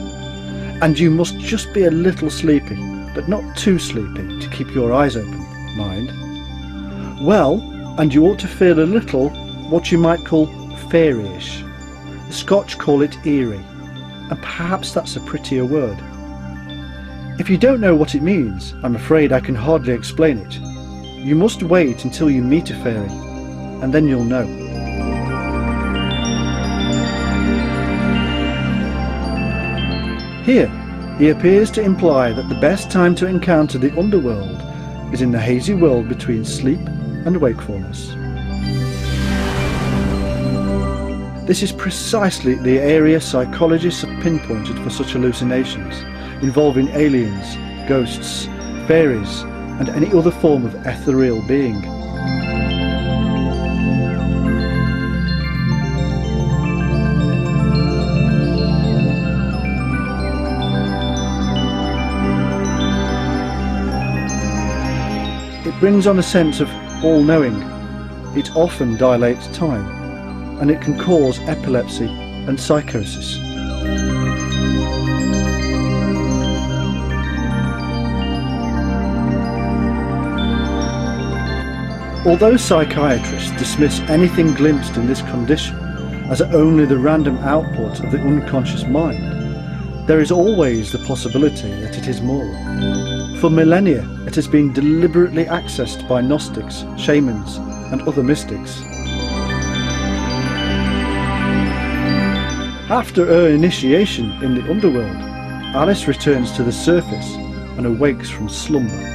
And you must just be a little sleepy, but not too sleepy to keep your eyes open, mind. Well, and you ought to feel a little what you might call fairyish. The Scotch call it eerie, and perhaps that's a prettier word. If you don't know what it means, I'm afraid I can hardly explain it. You must wait until you meet a fairy, and then you'll know." Here, he appears to imply that the best time to encounter the underworld is in the hazy world between sleep and wakefulness. This is precisely the area psychologists have pinpointed for such hallucinations, involving aliens, ghosts, fairies, and any other form of ethereal being. It brings on a sense of all-knowing. It often dilates time, and it can cause epilepsy and psychosis. Although psychiatrists dismiss anything glimpsed in this condition as only the random output of the unconscious mind, there is always the possibility that it is more. For millennia, it has been deliberately accessed by Gnostics, shamans, and other mystics. After her initiation in the underworld, Alice returns to the surface and awakes from slumber.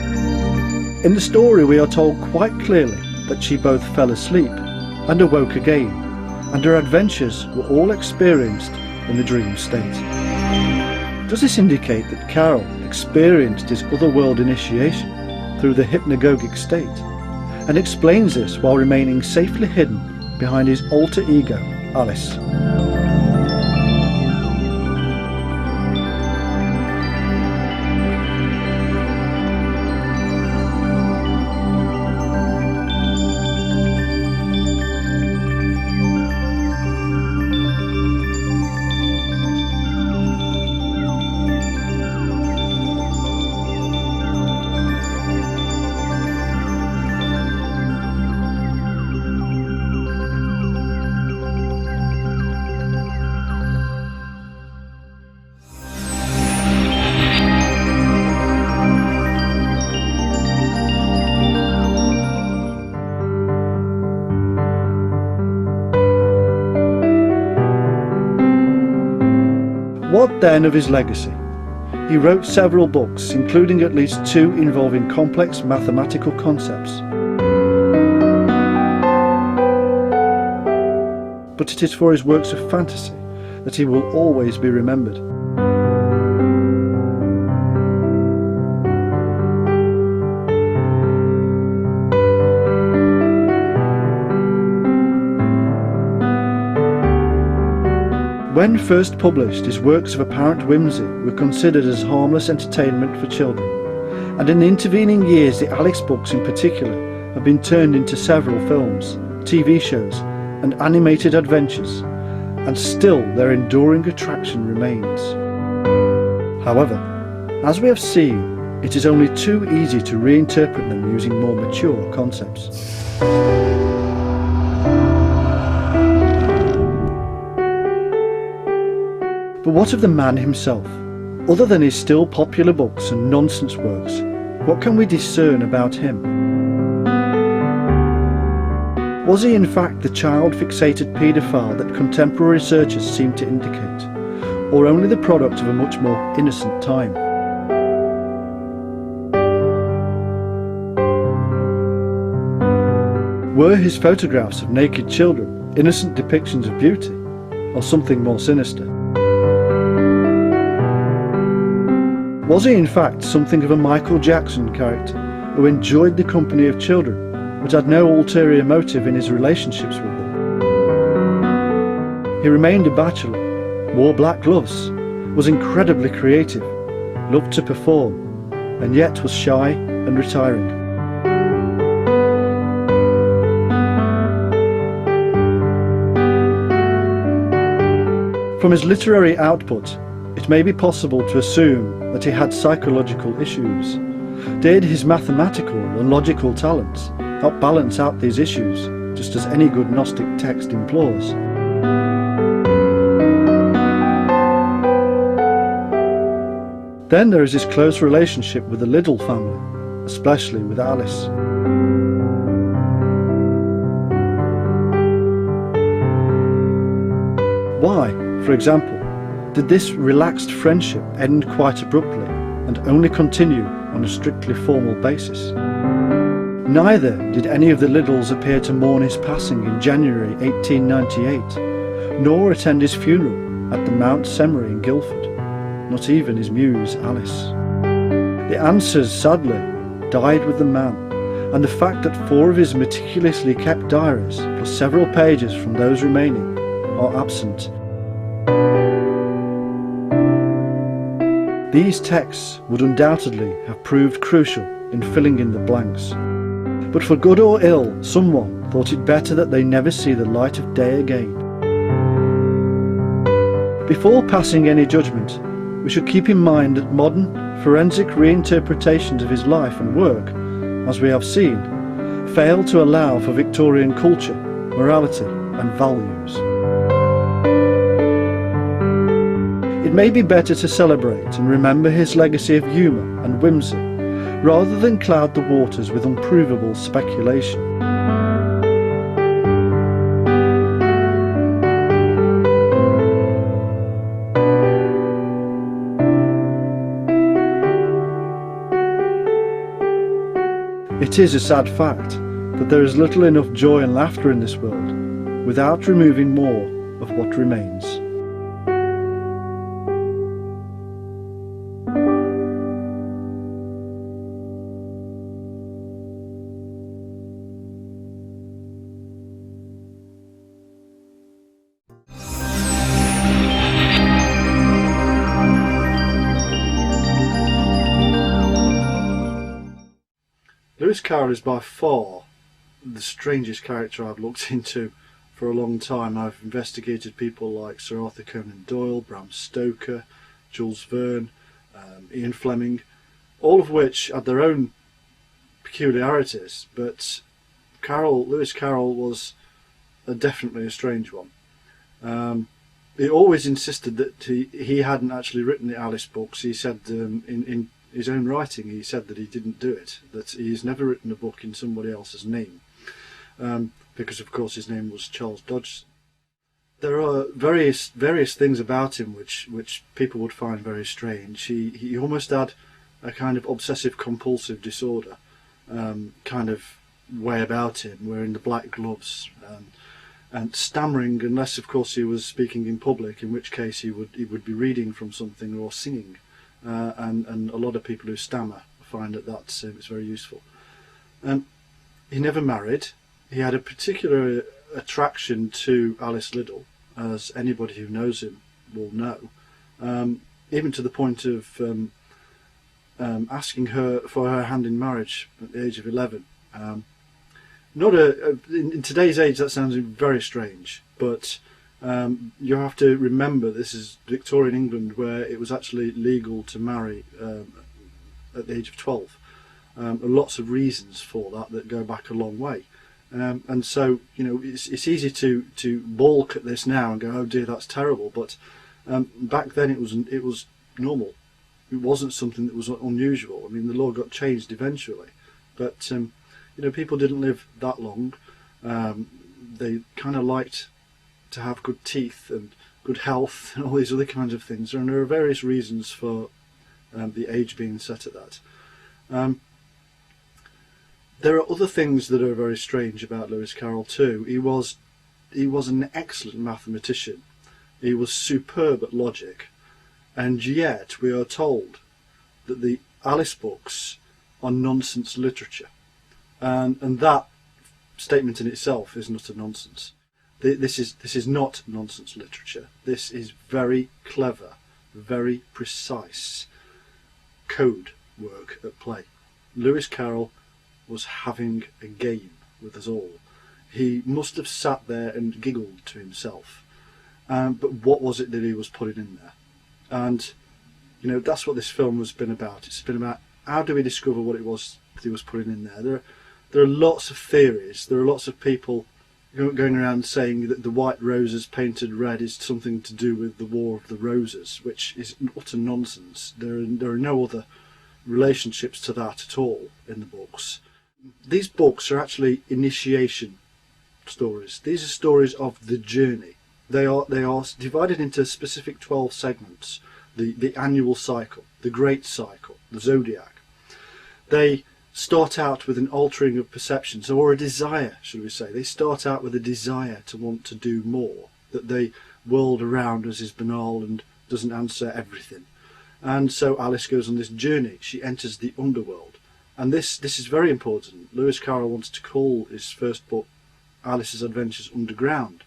In the story we are told quite clearly that she both fell asleep and awoke again, and her adventures were all experienced in the dream state. Does this indicate that Carol experienced his otherworld initiation through the hypnagogic state, and explains this while remaining safely hidden behind his alter ego, Alice? What then of his legacy? He wrote several books, including at least 2 involving complex mathematical concepts. But it is for his works of fantasy that he will always be remembered. When first published, his works of apparent whimsy were considered as harmless entertainment for children, and in the intervening years the Alice books in particular have been turned into several films, TV shows and animated adventures, and still their enduring attraction remains. However, as we have seen, it is only too easy to reinterpret them using more mature concepts. But what of the man himself? Other than his still popular books and nonsense works, what can we discern about him? Was he in fact the child-fixated paedophile that contemporary researchers seem to indicate, or only the product of a much more innocent time? Were his photographs of naked children innocent depictions of beauty, or something more sinister? Was he in fact something of a Michael Jackson character who enjoyed the company of children but had no ulterior motive in his relationships with them? He remained a bachelor, wore black gloves, was incredibly creative, loved to perform, and yet was shy and retiring. From his literary output, it may be possible to assume that he had psychological issues. Did his mathematical and logical talents help balance out these issues, just as any good Gnostic text implores? Then there is his close relationship with the Liddell family, especially with Alice. Why, for example, did this relaxed friendship end quite abruptly and only continue on a strictly formal basis? Neither did any of the Liddells appear to mourn his passing in January 1898, nor attend his funeral at the Mount Semery in Guildford, not even his muse Alice. The answers, sadly, died with the man, and the fact that 4 of his meticulously kept diaries, plus several pages from those remaining, are absent. These texts would undoubtedly have proved crucial in filling in the blanks. But for good or ill, someone thought it better that they never see the light of day again. Before passing any judgment, we should keep in mind that modern, forensic reinterpretations of his life and work, as we have seen, fail to allow for Victorian culture, morality and values. It may be better to celebrate and remember his legacy of humour and whimsy, rather than cloud the waters with unprovable speculation. It is a sad fact that there is little enough joy and laughter in this world without removing more of what remains. Lewis Carroll is by far the strangest character I've looked into for a long time. I've investigated people like Sir Arthur Conan Doyle, Bram Stoker, Jules Verne, Ian Fleming, all of which had their own peculiarities, but Lewis Carroll was definitely a strange one. He always insisted that he hadn't actually written the Alice books. He said in his own writing, he said that he didn't do it, that he's never written a book in somebody else's name, because of course his name was Charles Dodgson. There are various things about him which people would find very strange. He almost had a kind of obsessive compulsive disorder kind of way about him, wearing the black gloves and stammering, unless of course he was speaking in public, in which case he would be reading from something or singing. And a lot of people who stammer find that's it's very useful. He never married. He had a particular attraction to Alice Liddell, as anybody who knows him will know, even to the point of asking her for her hand in marriage at the age of 11. In today's age that sounds very strange, but you have to remember this is Victorian England, where it was actually legal to marry at the age of 12. Lots of reasons for that go back a long way. And so, you know, it's easy to balk at this now and go, oh dear, that's terrible. But back then it was normal. It wasn't something that was unusual. I mean, the law got changed eventually, but you know, people didn't live that long. They kind of liked to have good teeth and good health and all these other kinds of things. And there are various reasons for the age being set at that. There are other things that are very strange about Lewis Carroll too. He was an excellent mathematician. He was superb at logic, and yet we are told that the Alice books are nonsense literature, and that statement in itself is not a nonsense. This is not nonsense literature. This is very clever, very precise code work at play. Lewis Carroll was having a game with us all. He must have sat there and giggled to himself. But what was it that he was putting in there? And you know, that's what this film has been about. It's been about how do we discover what it was that he was putting in there. There are lots of theories. There are lots of people going around saying that the white roses painted red is something to do with the War of the Roses, which is utter nonsense. There are no other relationships to that at all in the books. These books are actually initiation stories. These are stories of the journey. They are divided into specific 12 segments. The annual cycle, the great cycle, the zodiac. They start out with an altering of perceptions, or a desire, should we say. They start out with a desire to want to do more, that the world around us is banal and doesn't answer everything. And so Alice goes on this journey. She enters the underworld. And this is very important. Lewis Carroll wants to call his first book Alice's Adventures Underground.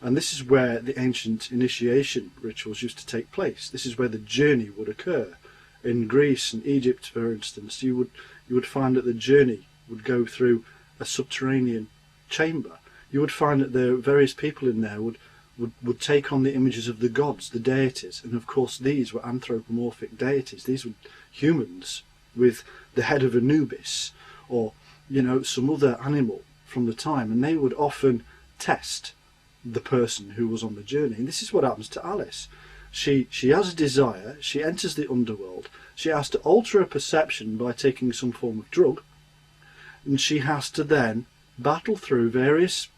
And this is where the ancient initiation rituals used to take place. This is where the journey would occur. In Greece and Egypt, for instance, you would find that the journey would go through a subterranean chamber. You would find that the various people in there would take on the images of the gods, the deities, and of course these were anthropomorphic deities. These were humans with the head of Anubis, or you know, some other animal from the time, and they would often test the person who was on the journey. And this is what happens to Alice. She has a desire, she enters the underworld, she has to alter her perception by taking some form of drug, and she has to then battle through various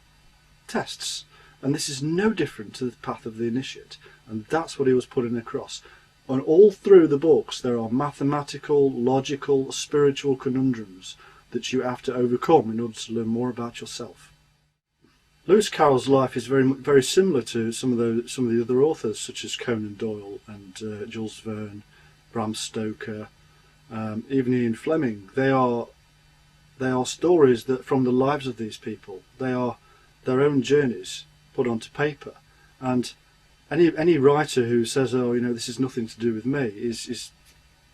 tests. And this is no different to the path of the initiate, and that's what he was putting across. And all through the books there are mathematical, logical, spiritual conundrums that you have to overcome in order to learn more about yourself. Lewis Carroll's life is very similar to some of the other authors, such as Conan Doyle and Jules Verne, Bram Stoker, even Ian Fleming. They are stories that from the lives of these people. They are their own journeys put onto paper. And any writer who says, "Oh, you know, this is nothing to do with me," is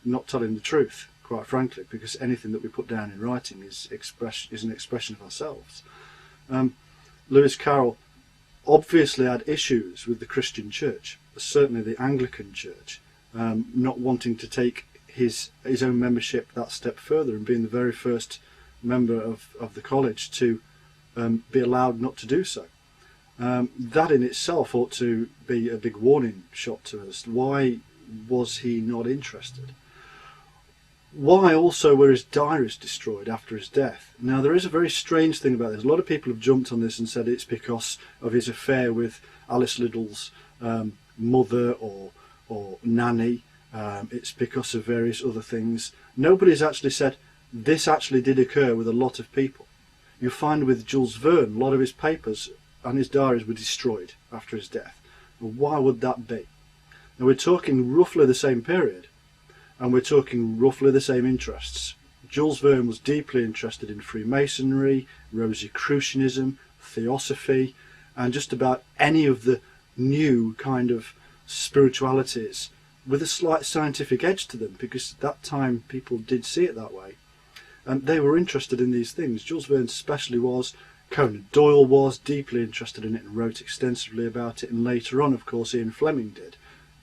not telling the truth, quite frankly, because anything that we put down in writing is an expression of ourselves. Lewis Carroll obviously had issues with the Christian church, certainly the Anglican church, not wanting to take his own membership that step further, and being the very first member of the college to be allowed not to do so. That in itself ought to be a big warning shot to us. Why was he not interested? Why also were his diaries destroyed after his death? Now there is a very strange thing about this. A lot of people have jumped on this and said it's because of his affair with Alice Liddell's mother or nanny. It's because of various other things. Nobody's actually said this actually did occur with a lot of people. You find with Jules Verne, a lot of his papers and his diaries were destroyed after his death. And why would that be? Now we're talking roughly the same period, and we're talking roughly the same interests. Jules Verne was deeply interested in Freemasonry, Rosicrucianism, Theosophy, and just about any of the new kind of spiritualities with a slight scientific edge to them, because at that time people did see it that way. And they were interested in these things. Jules Verne especially was. Conan Doyle was deeply interested in it and wrote extensively about it. And later on, of course, Ian Fleming did.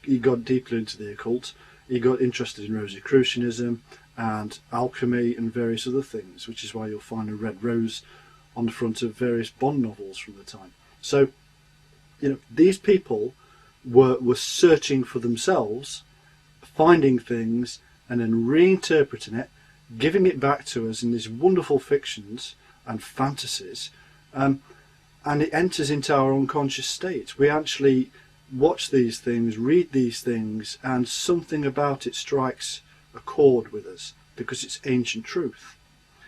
He got deeply into the occult. He got interested in Rosicrucianism and alchemy and various other things, which is why you'll find a red rose on the front of various Bond novels from the time. So, you know, these people were searching for themselves, finding things and then reinterpreting it, giving it back to us in these wonderful fictions and fantasies, and it enters into our unconscious state. We actually watch these things, read these things, and something about it strikes a chord with us because it's ancient truth.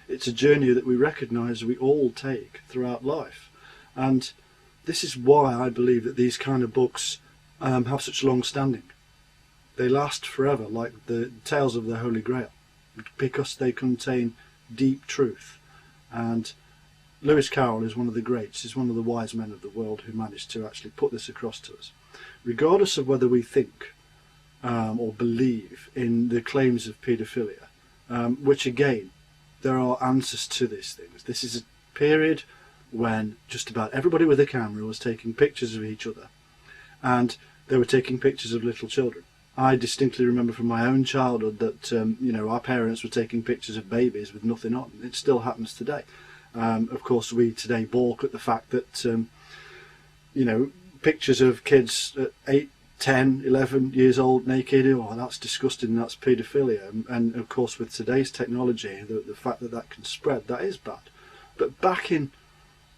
It's a journey that we recognise we all take throughout life, and this is why I believe that these kind of books have such long standing. They last forever, like the Tales of the Holy Grail, because they contain deep truth. And Lewis Carroll is one of the greats. He's one of the wise men of the world who managed to actually put this across to us. Regardless of whether we think or believe in the claims of paedophilia, which again, there are answers to these things. This is a period when just about everybody with a camera was taking pictures of each other, and they were taking pictures of little children. I distinctly remember from my own childhood that you know, our parents were taking pictures of babies with nothing on. It still happens today. Of course, we today balk at the fact that you know, pictures of kids at 8, 10, 11 years old naked, oh, that's disgusting, that's paedophilia. And of course, with today's technology, the fact that that can spread, that is bad. But back in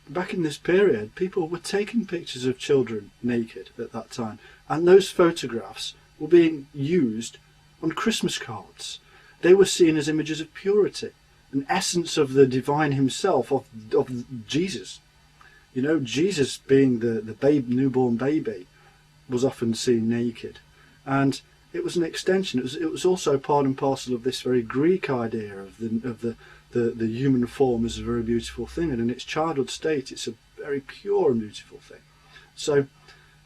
this period, people were taking pictures of children naked at that time, and those photographs were being used on Christmas cards. They were seen as images of purity, an essence of the divine himself, of Jesus. You know, Jesus being the newborn baby was often seen naked, and it was an extension. It was also part and parcel of this very Greek idea of the human form as a very beautiful thing, and in its childhood state, it's a very pure and beautiful thing. So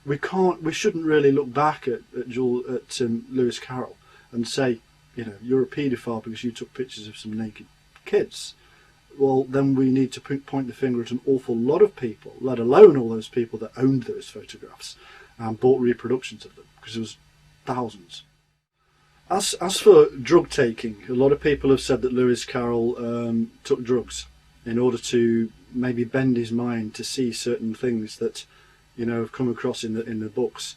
we shouldn't really look back at Lewis Carroll and say, you know, you're a paedophile because you took pictures of some naked kids. Well, then we need to point the finger at an awful lot of people, let alone all those people that owned those photographs and bought reproductions of them, because there was thousands. As for drug taking, a lot of people have said that Lewis Carroll took drugs in order to maybe bend his mind to see certain things that, you know, have come across in the books.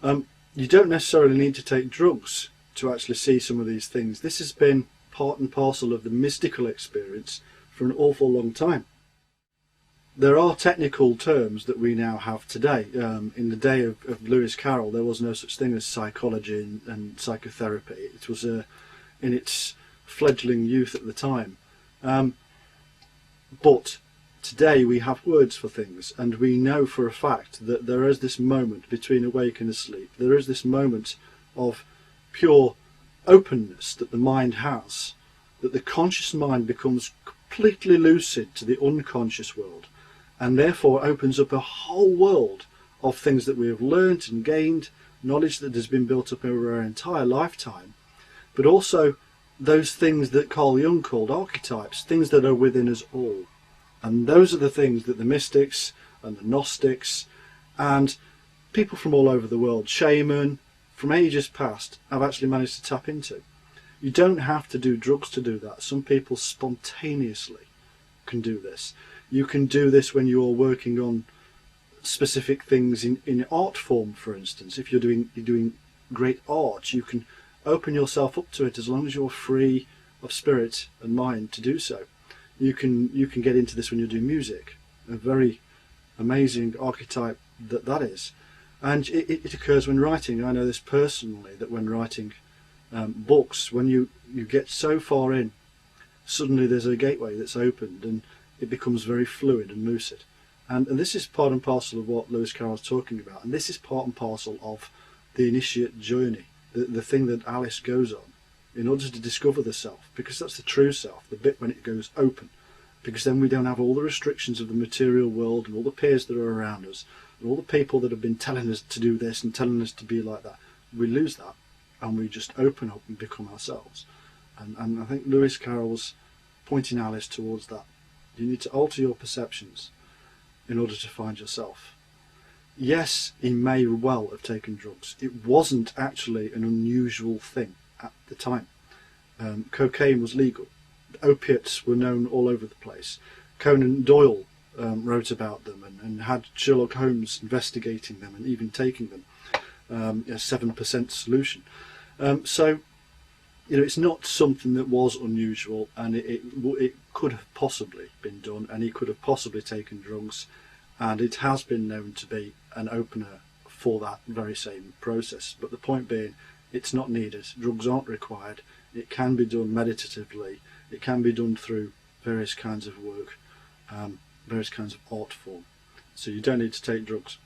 You don't necessarily need to take drugs to actually see some of these things. This has been part and parcel of the mystical experience for an awful long time. There are technical terms that we now have today. In the day of Lewis Carroll, there was no such thing as psychology and psychotherapy. It was in its fledgling youth at the time. But today we have words for things, and we know for a fact that there is this moment between awake and asleep. There is this moment of pure openness that the mind has, that the conscious mind becomes completely lucid to the unconscious world, and therefore opens up a whole world of things that we have learnt and gained, knowledge that has been built up over our entire lifetime, but also those things that Carl Jung called archetypes, things that are within us all. And those are the things that the mystics and the Gnostics and people from all over the world, shaman, from ages past, have actually managed to tap into. You don't have to do drugs to do that. Some people spontaneously can do this. You can do this when you're working on specific things in art form, for instance. If you're doing great art, you can open yourself up to it as long as you're free of spirit and mind to do so. You can get into this when you're doing music. A very amazing archetype that is. And it occurs when writing. I know this personally, that when writing books, when you get so far in, suddenly there's a gateway that's opened and it becomes very fluid and lucid. And this is part and parcel of what Lewis Carroll's talking about. And this is part and parcel of the initiate journey, the thing that Alice goes on in order to discover the self, because that's the true self, the bit when it goes open. because then we don't have all the restrictions of the material world and all the peers that are around us and all the people that have been telling us to do this and telling us to be like that. We lose that and we just open up and become ourselves. And I think Lewis Carroll's pointing Alice towards that. You need to alter your perceptions in order to find yourself. Yes, he may well have taken drugs. It wasn't actually an unusual thing at the time. Cocaine was legal. Opiates were known all over the place. Conan Doyle wrote about them and had Sherlock Holmes investigating them and even taking them. A 7% solution. So, you know, it's not something that was unusual, and it could have possibly been done, and he could have possibly taken drugs, and it has been known to be an opener for that very same process. But the point being, it's not needed. Drugs aren't required. It can be done meditatively. It can be done through various kinds of work, various kinds of art form. So you don't need to take drugs.